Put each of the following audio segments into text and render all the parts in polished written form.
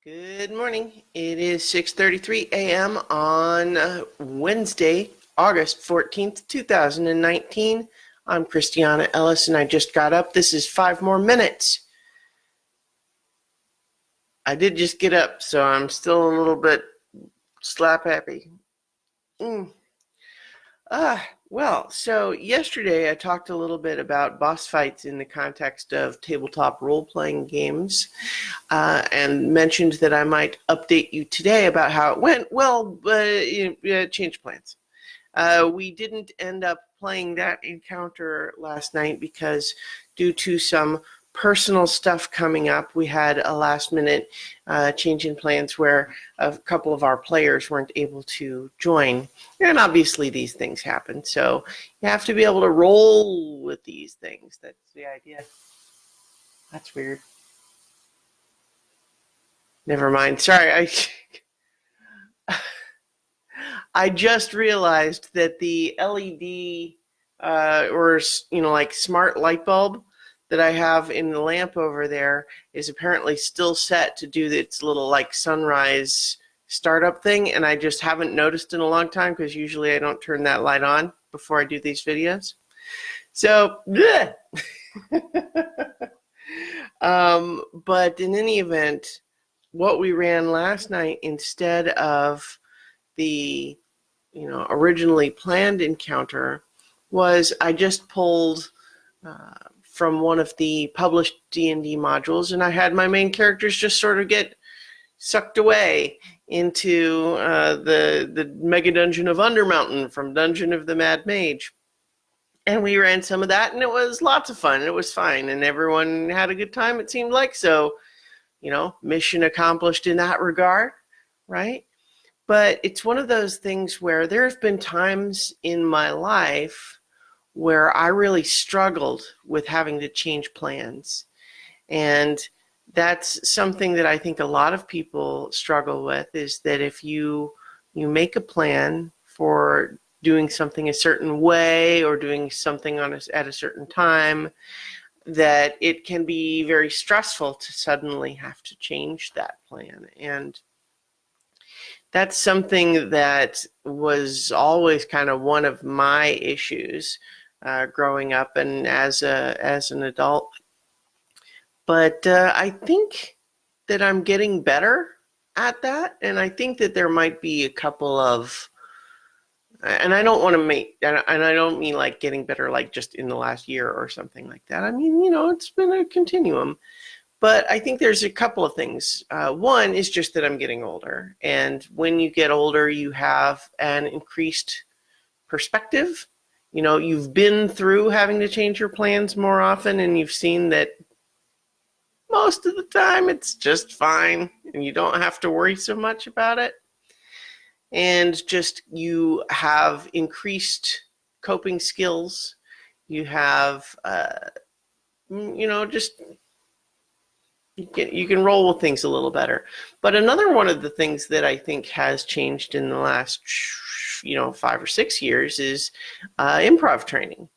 Good morning. It is 6:33 a.m. on Wednesday, August 14th, 2019. I'm Christiana Ellis, and I just got up. This is 5 more minutes. I did just get up, so I'm still a little bit slap happy. So yesterday I talked a little bit about boss fights in the context of tabletop role-playing games, and mentioned that I might update you today about how it went. Well, change plans. We didn't end up playing that encounter last night because due to some personal stuff coming up, we had a last-minute change in plans where a couple of our players weren't able to join. And obviously these things happen, so you have to be able to roll with these things. That's the idea. That's weird. Never mind. Sorry, I just realized that the LED or like smart light bulb that I have in the lamp over there is apparently still set to do its little like sunrise startup thing, and I just haven't noticed in a long time because usually I don't turn that light on before I do these videos. So, but in any event, what we ran last night instead of the originally planned encounter was I just pulled from one of the published D&D modules, and I had my main characters just sort of get sucked away into the Mega Dungeon of Undermountain from Dungeon of the Mad Mage. And we ran some of that, and it was lots of fun. It was fine, and everyone had a good time, it seemed like. So, mission accomplished in that regard, right? But it's one of those things where there have been times in my life where I really struggled with having to change plans. And that's something that I think a lot of people struggle with, is that if you make a plan for doing something a certain way or doing something at a certain time, that it can be very stressful to suddenly have to change that plan. And that's something that was always kind of one of my issues growing up and as an adult. But I think that I'm getting better at that, and I think that there might be a couple of, and I don't want to make, and I don't mean like getting better like just in the last year or something like that. I mean, it's been a continuum. But I think there's a couple of things. One is just that I'm getting older, and when you get older, you have an increased perspective. You've been through having to change your plans more often, and you've seen that most of the time it's just fine, and you don't have to worry so much about it. And just you have increased coping skills. You have, just you can roll with things a little better. But another one of the things that I think has changed in the last 5 or 6 years is improv training,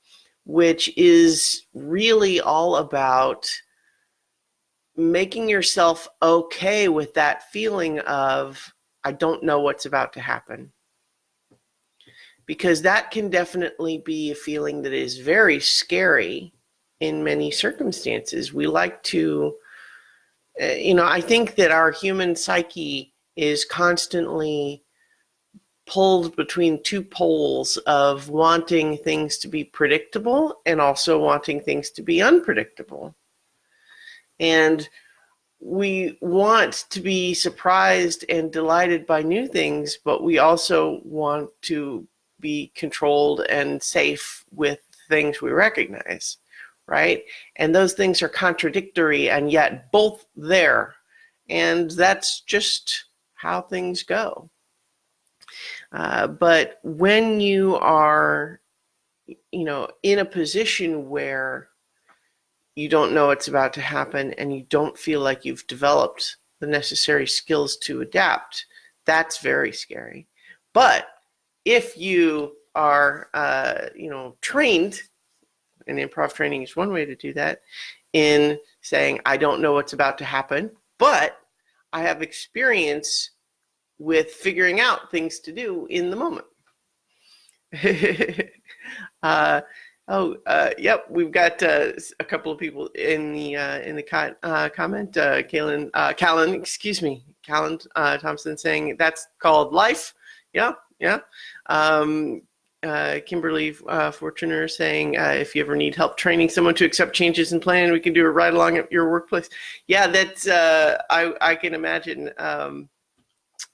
which is really all about making yourself okay with that feeling of, I don't know what's about to happen. Because that can definitely be a feeling that is very scary in many circumstances. We like to, I think that our human psyche is constantly pulled between two poles of wanting things to be predictable and also wanting things to be unpredictable. And we want to be surprised and delighted by new things, but we also want to be controlled and safe with things we recognize, right? And those things are contradictory and yet both there. And that's just how things go. But when you are, in a position where you don't know what's about to happen and you don't feel like you've developed the necessary skills to adapt, that's very scary. But if you are, trained, and improv training is one way to do that, in saying, I don't know what's about to happen, but I have experience with figuring out things to do in the moment. Yep, we've got a couple of people in the comment. Callan, excuse me, Callan Thompson saying that's called life. Yeah, yeah. Kimberly Fortuner saying if you ever need help training someone to accept changes in plan, we can do it right along at your workplace. Yeah, that's I can imagine.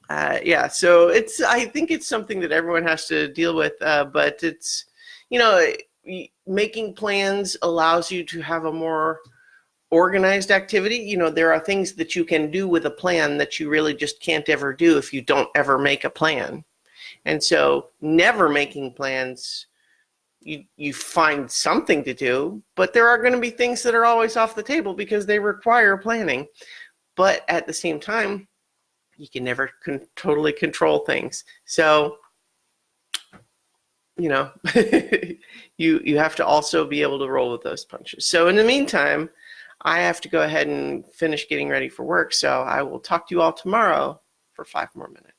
Yeah, so I think it's something that everyone has to deal with, but it's, making plans allows you to have a more organized activity. There are things that you can do with a plan that you really just can't ever do if you don't ever make a plan. And so never making plans, you find something to do, but there are going to be things that are always off the table because they require planning. But at the same time, you can never totally control things. So, you have to also be able to roll with those punches. So in the meantime, I have to go ahead and finish getting ready for work. So I will talk to you all tomorrow for 5 more minutes.